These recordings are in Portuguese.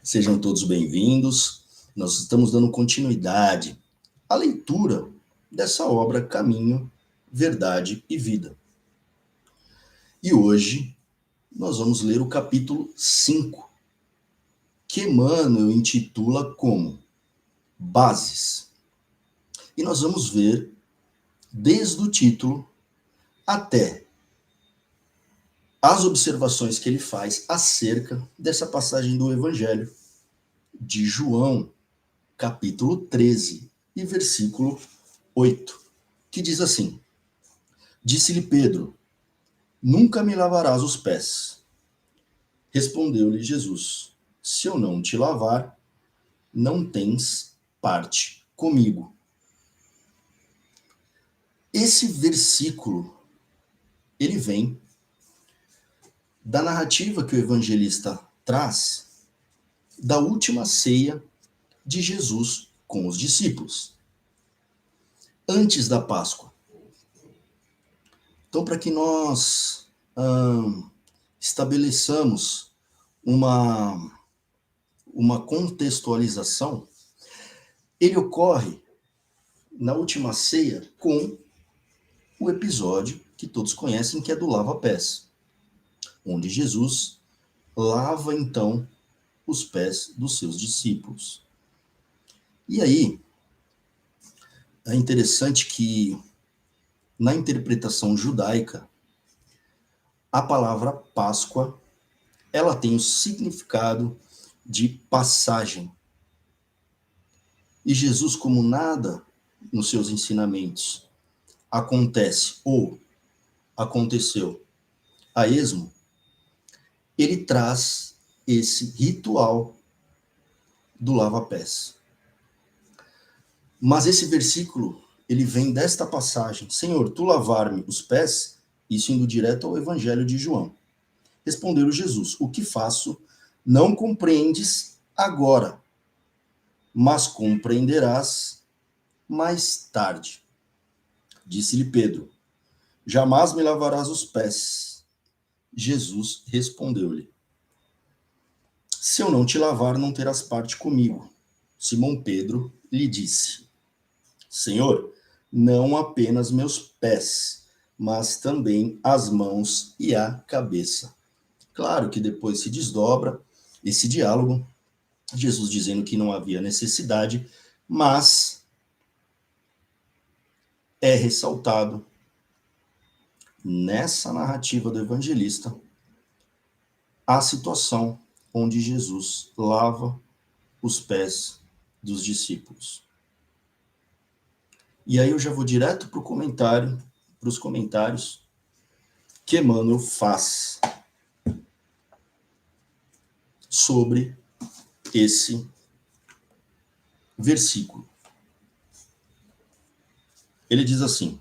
Sejam todos bem-vindos. Nós estamos dando continuidade à leitura dessa obra Caminho, Verdade e Vida. E hoje nós vamos ler o capítulo 5, que Emmanuel intitula como Bases. E nós vamos ver desde o título até as observações que ele faz acerca dessa passagem do Evangelho de João, capítulo 13 e versículo 8, que diz assim: Disse-lhe Pedro, nunca me lavarás os pés. Respondeu-lhe Jesus, se eu não te lavar, não tens parte comigo. Esse versículo, ele vem da narrativa que o evangelista traz da última ceia de Jesus com os discípulos, antes da Páscoa. Então, para que nós estabeleçamos uma contextualização, ele ocorre na última ceia com o episódio que todos conhecem, que é do lava-pés, onde Jesus lava, então, os pés dos seus discípulos. E aí, é interessante que, na interpretação judaica, a palavra Páscoa, ela tem o significado de passagem. E Jesus, como nada nos seus ensinamentos acontece ou aconteceu a esmo, ele traz esse ritual do lava-pés. Mas esse versículo, ele vem desta passagem: Senhor, tu lavar-me os pés? Isso indo direto ao Evangelho de João. Respondeu Jesus, o que faço não compreendes agora, mas compreenderás mais tarde. Disse-lhe Pedro, jamais me lavarás os pés. Jesus respondeu-lhe, se eu não te lavar, não terás parte comigo. Simão Pedro lhe disse, Senhor, não apenas meus pés, mas também as mãos e a cabeça. Claro que depois se desdobra esse diálogo, Jesus dizendo que não havia necessidade, mas é ressaltado nessa narrativa do evangelista a situação onde Jesus lava os pés dos discípulos. E aí eu já vou direto para os comentários que Emmanuel faz sobre esse versículo. Ele diz assim: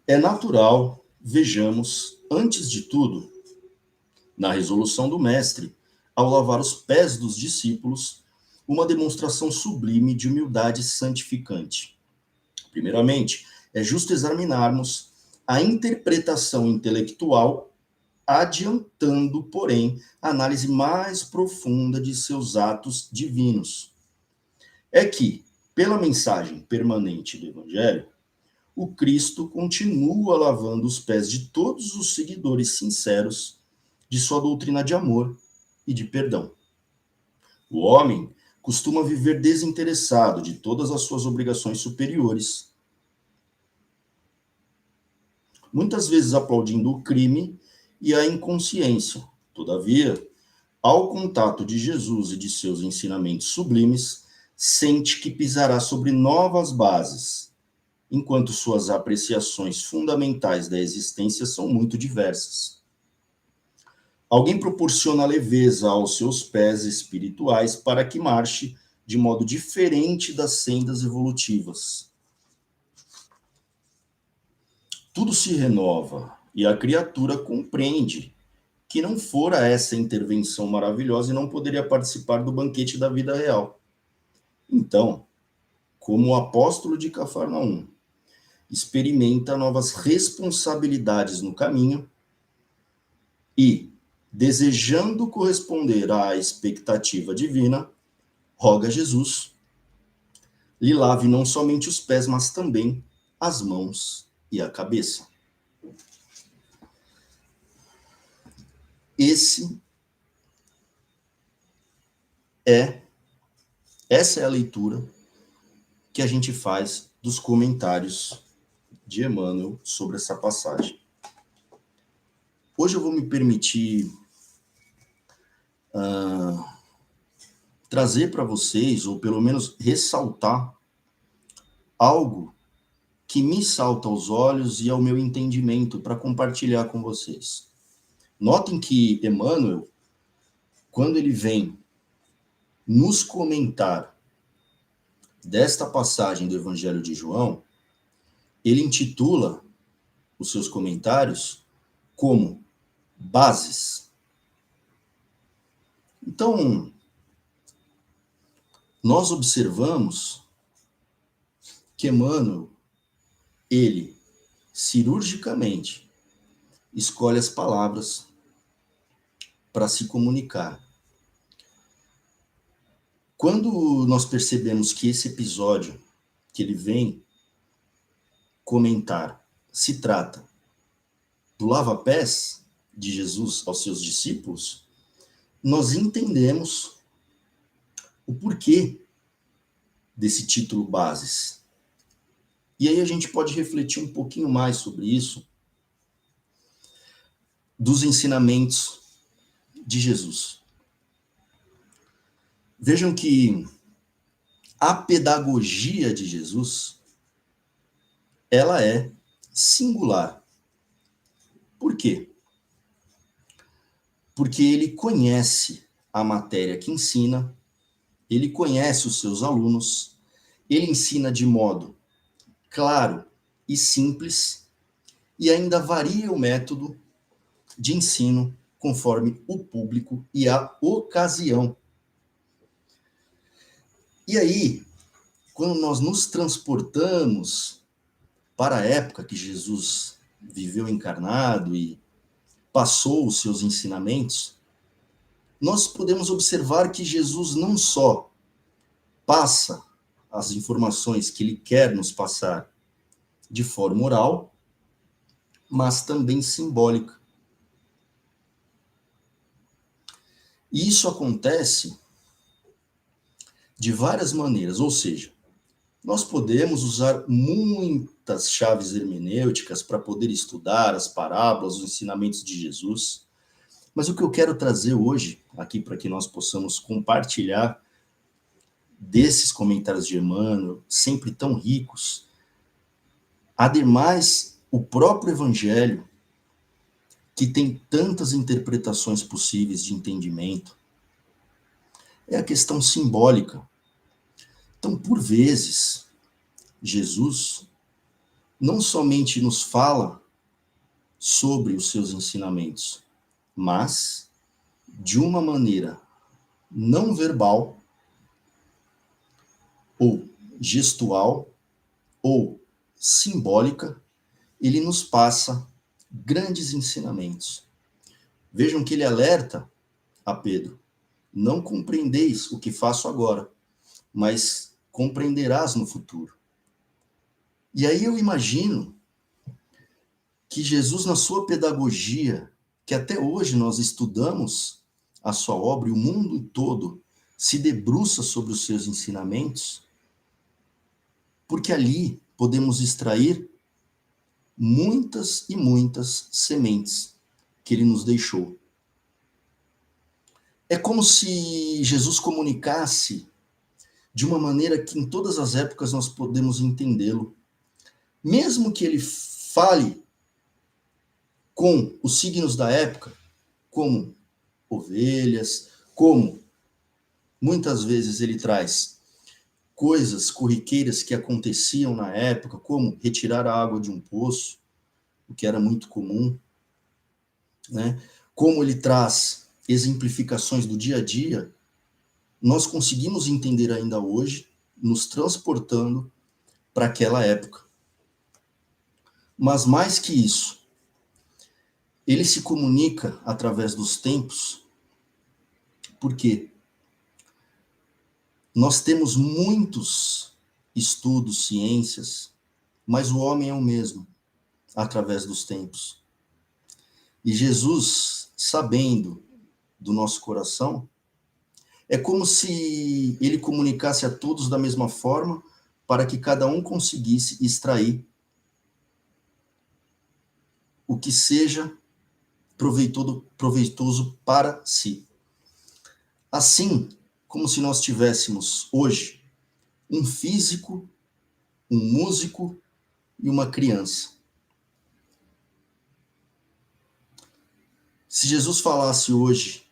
é natural, vejamos, antes de tudo, na resolução do mestre, ao lavar os pés dos discípulos, uma demonstração sublime de humildade santificante. Primeiramente, é justo examinarmos a interpretação intelectual, adiantando, porém, a análise mais profunda de seus atos divinos. É que, pela mensagem permanente do Evangelho, o Cristo continua lavando os pés de todos os seguidores sinceros de sua doutrina de amor e de perdão. O homem costuma viver desinteressado de todas as suas obrigações superiores, muitas vezes aplaudindo o crime e a inconsciência. Todavia, ao contato de Jesus e de seus ensinamentos sublimes, sente que pisará sobre novas bases, enquanto suas apreciações fundamentais da existência são muito diversas. Alguém proporciona leveza aos seus pés espirituais para que marche de modo diferente das sendas evolutivas. Tudo se renova e a criatura compreende que não fora essa intervenção maravilhosa e não poderia participar do banquete da vida real. Então, como o apóstolo de Cafarnaum, experimenta novas responsabilidades no caminho e, desejando corresponder à expectativa divina, roga a Jesus, lhe lave não somente os pés, mas também as mãos e a cabeça. Essa é a leitura que a gente faz dos comentários de Emmanuel sobre essa passagem. Hoje eu vou me permitir trazer para vocês, ou pelo menos ressaltar, algo que me salta aos olhos e ao meu entendimento para compartilhar com vocês. Notem que Emmanuel, quando ele vem nos comentar desta passagem do Evangelho de João, ele intitula os seus comentários como bases. Então, nós observamos que Emmanuel, ele, cirurgicamente, escolhe as palavras para se comunicar. Quando nós percebemos que esse episódio que ele vem comentar se trata do lava-pés de Jesus aos seus discípulos, nós entendemos o porquê desse título Bases. E aí a gente pode refletir um pouquinho mais sobre isso, dos ensinamentos de Jesus. Vejam que a pedagogia de Jesus, ela é singular. Por quê? Porque ele conhece a matéria que ensina, ele conhece os seus alunos, ele ensina de modo claro e simples, e ainda varia o método de ensino conforme o público e a ocasião. E aí, quando nós nos transportamos para a época que Jesus viveu encarnado e passou os seus ensinamentos, nós podemos observar que Jesus não só passa as informações que ele quer nos passar de forma oral, mas também simbólica. E isso acontece de várias maneiras, ou seja, nós podemos usar muitas chaves hermenêuticas para poder estudar as parábolas, os ensinamentos de Jesus, mas o que eu quero trazer hoje, aqui para que nós possamos compartilhar desses comentários de Emmanuel, sempre tão ricos, ademais, o próprio Evangelho, que tem tantas interpretações possíveis de entendimento, é a questão simbólica. Então, por vezes, Jesus não somente nos fala sobre os seus ensinamentos, mas de uma maneira não verbal, ou gestual, ou simbólica, ele nos passa grandes ensinamentos. Vejam que ele alerta a Pedro: não compreendeis o que faço agora, mas compreenderás no futuro. E aí eu imagino que Jesus, na sua pedagogia, que até hoje nós estudamos a sua obra e o mundo todo se debruça sobre os seus ensinamentos, porque ali podemos extrair muitas e muitas sementes que ele nos deixou. É como se Jesus comunicasse de uma maneira que em todas as épocas nós podemos entendê-lo. Mesmo que ele fale com os signos da época, como ovelhas, como muitas vezes ele traz coisas corriqueiras que aconteciam na época, como retirar a água de um poço, o que era muito comum, né? Como ele traz exemplificações do dia a dia, nós conseguimos entender ainda hoje, nos transportando para aquela época. Mas mais que isso, ele se comunica através dos tempos, porque nós temos muitos estudos, ciências, mas o homem é o mesmo através dos tempos. E Jesus, sabendo do nosso coração, é como se ele comunicasse a todos da mesma forma, para que cada um conseguisse extrair o que seja proveitoso para si. Assim, como se nós tivéssemos hoje um físico, um músico e uma criança. Se Jesus falasse hoje,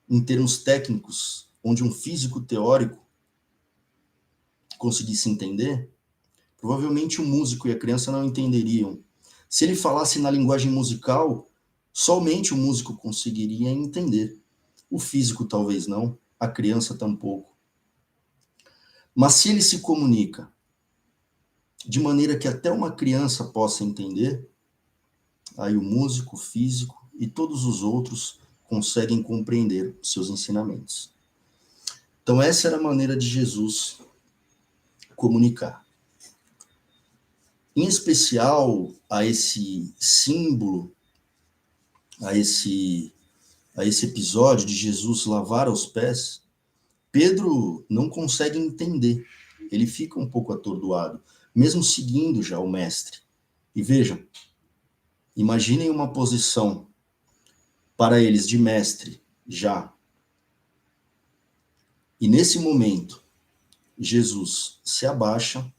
em termos técnicos, onde um físico teórico conseguisse entender, provavelmente o músico e a criança não entenderiam. Se ele falasse na linguagem musical, somente o músico conseguiria entender. O físico talvez não, a criança tampouco. Mas se ele se comunica de maneira que até uma criança possa entender, aí o músico, o físico e todos os outros conseguem compreender seus ensinamentos. Então essa era a maneira de Jesus comunicar. Em especial a esse símbolo, a esse episódio de Jesus lavar os pés, Pedro não consegue entender. Ele fica um pouco atordoado, mesmo seguindo já o mestre. E vejam, imaginem uma posição para eles de mestre já. E nesse momento, Jesus se abaixa,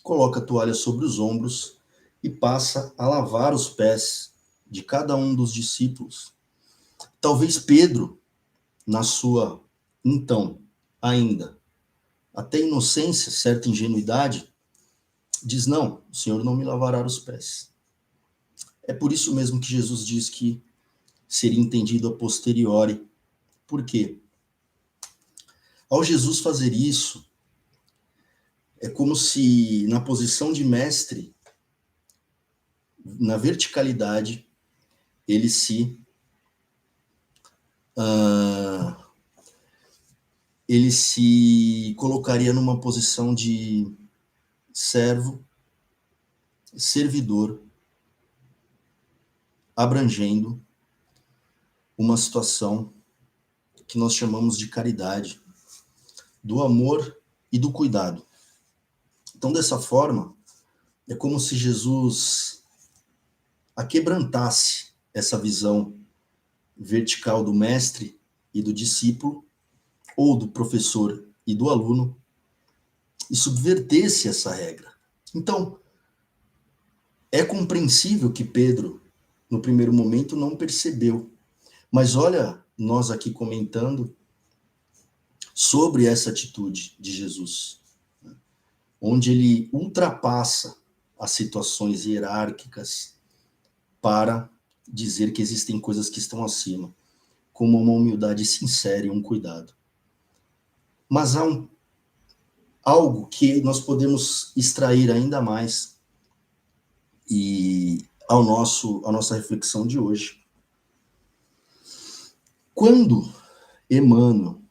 coloca a toalha sobre os ombros e passa a lavar os pés de cada um dos discípulos. Talvez Pedro, na sua, então, ainda, até inocência, certa ingenuidade, diz, não, o Senhor não me lavará os pés. É por isso mesmo que Jesus diz que seria entendido a posteriori. Por quê? Ao Jesus fazer isso, é como se na posição de mestre, na verticalidade, ele se colocaria numa posição de servo, servidor, abrangendo uma situação que nós chamamos de caridade, do amor e do cuidado. Então, dessa forma, é como se Jesus aquebrantasse essa visão vertical do mestre e do discípulo, ou do professor e do aluno, e subvertesse essa regra. Então, é compreensível que Pedro, no primeiro momento, não percebeu. Mas olha, nós aqui comentando sobre essa atitude de Jesus, onde ele ultrapassa as situações hierárquicas para dizer que existem coisas que estão acima, como uma humildade sincera e um cuidado. Mas há algo que nós podemos extrair ainda mais e à nossa reflexão de hoje. Quando Emmanuel,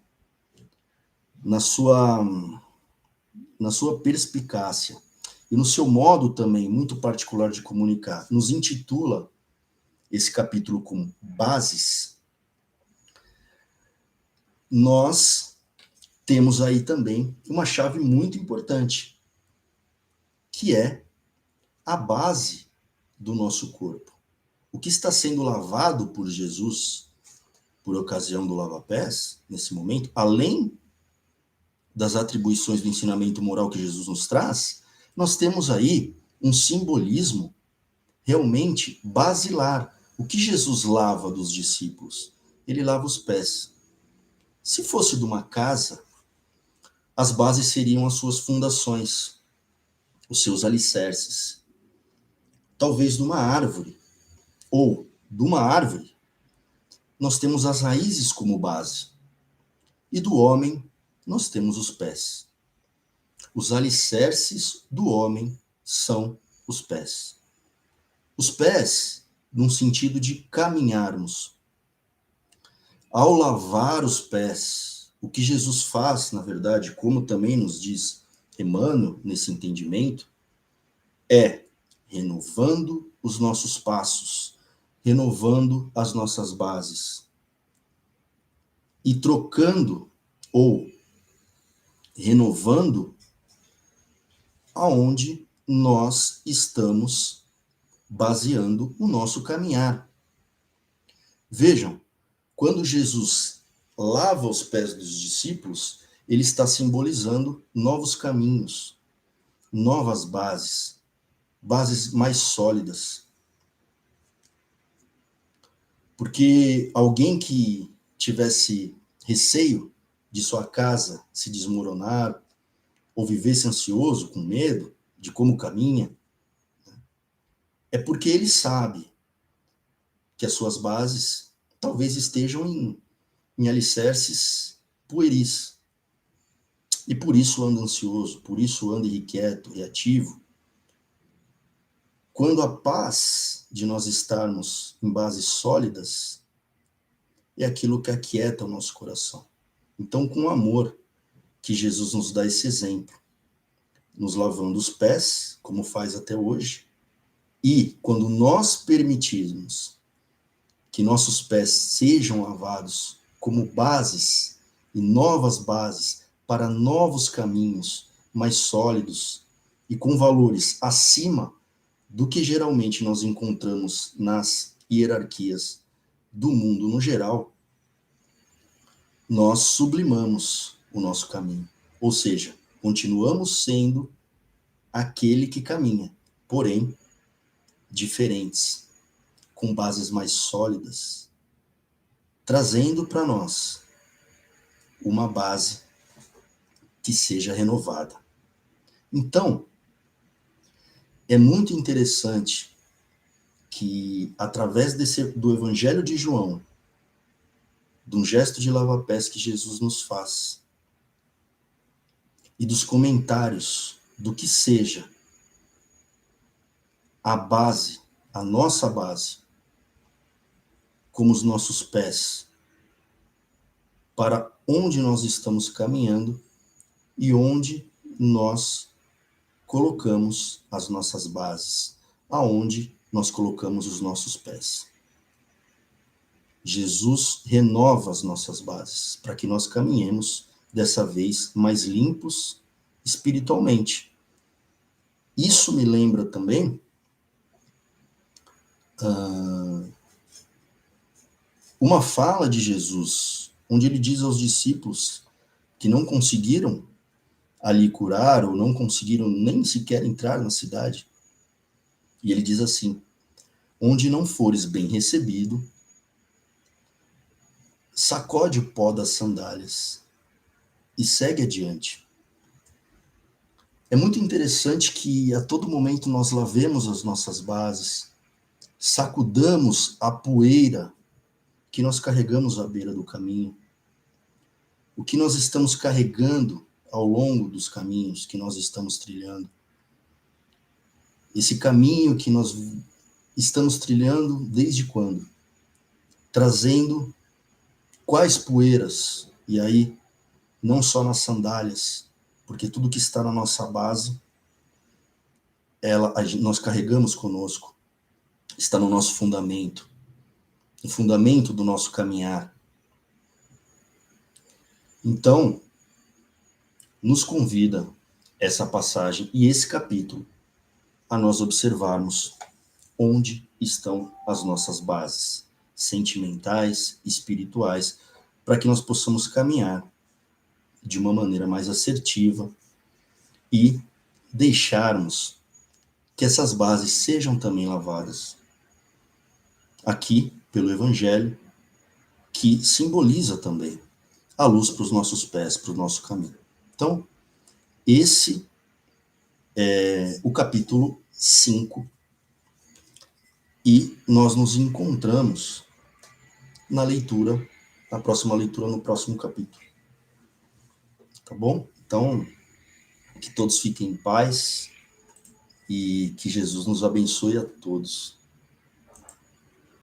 na sua perspicácia e no seu modo também muito particular de comunicar, nos intitula esse capítulo com bases, nós temos aí também uma chave muito importante, que é a base do nosso corpo. O que está sendo lavado por Jesus, por ocasião do lava-pés, nesse momento, além das atribuições do ensinamento moral que Jesus nos traz, nós temos aí um simbolismo realmente basilar. O que Jesus lava dos discípulos? Ele lava os pés. Se fosse de uma casa, as bases seriam as suas fundações, os seus alicerces. Talvez de uma árvore, ou de uma árvore, nós temos as raízes como base. E do homem, nós temos os pés. Os alicerces do homem são os pés. Os pés num sentido de caminharmos. Ao lavar os pés, o que Jesus faz, na verdade, como também nos diz Emmanuel nesse entendimento, é renovando os nossos passos, renovando as nossas bases e trocando ou renovando aonde nós estamos baseando o nosso caminhar. Vejam, quando Jesus lava os pés dos discípulos, ele está simbolizando novos caminhos, novas bases, bases mais sólidas. Porque alguém que tivesse receio de sua casa se desmoronar, ou vivesse ansioso, com medo de como caminha, é porque ele sabe que as suas bases talvez estejam em alicerces pueris. E por isso anda ansioso, por isso anda irrequieto, reativo. Quando a paz de nós estarmos em bases sólidas é aquilo que aquieta o nosso coração. Então, com amor, que Jesus nos dá esse exemplo, nos lavando os pés, como faz até hoje, e quando nós permitirmos que nossos pés sejam lavados como bases e novas bases para novos caminhos mais sólidos e com valores acima do que geralmente nós encontramos nas hierarquias do mundo no geral, nós sublimamos o nosso caminho. Ou seja, continuamos sendo aquele que caminha, porém diferentes, com bases mais sólidas, trazendo para nós uma base que seja renovada. Então, é muito interessante que, através do Evangelho de João, de um gesto de lava-pés que Jesus nos faz, e dos comentários do que seja a base, a nossa base, como os nossos pés, para onde nós estamos caminhando e onde nós colocamos as nossas bases, aonde nós colocamos os nossos pés. Jesus renova as nossas bases para que nós caminhemos dessa vez mais limpos espiritualmente. Isso me lembra também uma fala de Jesus, onde ele diz aos discípulos que não conseguiram ali curar ou não conseguiram nem sequer entrar na cidade. E ele diz assim: onde não fores bem recebido, sacode o pó das sandálias e segue adiante. É muito interessante que a todo momento nós lavemos as nossas bases, sacudamos a poeira que nós carregamos à beira do caminho, o que nós estamos carregando ao longo dos caminhos que nós estamos trilhando. Esse caminho que nós estamos trilhando desde quando? Trazendo quais poeiras? E aí, não só nas sandálias, porque tudo que está na nossa base, nós carregamos conosco, está no nosso fundamento, no fundamento do nosso caminhar. Então, nos convida essa passagem e esse capítulo a nós observarmos onde estão as nossas bases sentimentais, espirituais, para que nós possamos caminhar de uma maneira mais assertiva e deixarmos que essas bases sejam também lavadas aqui pelo Evangelho, que simboliza também a luz para os nossos pés, para o nosso caminho. Então, esse é o capítulo 5 e nós nos encontramos na leitura, na próxima leitura, no próximo capítulo. Tá bom? Então, que todos fiquem em paz e que Jesus nos abençoe a todos.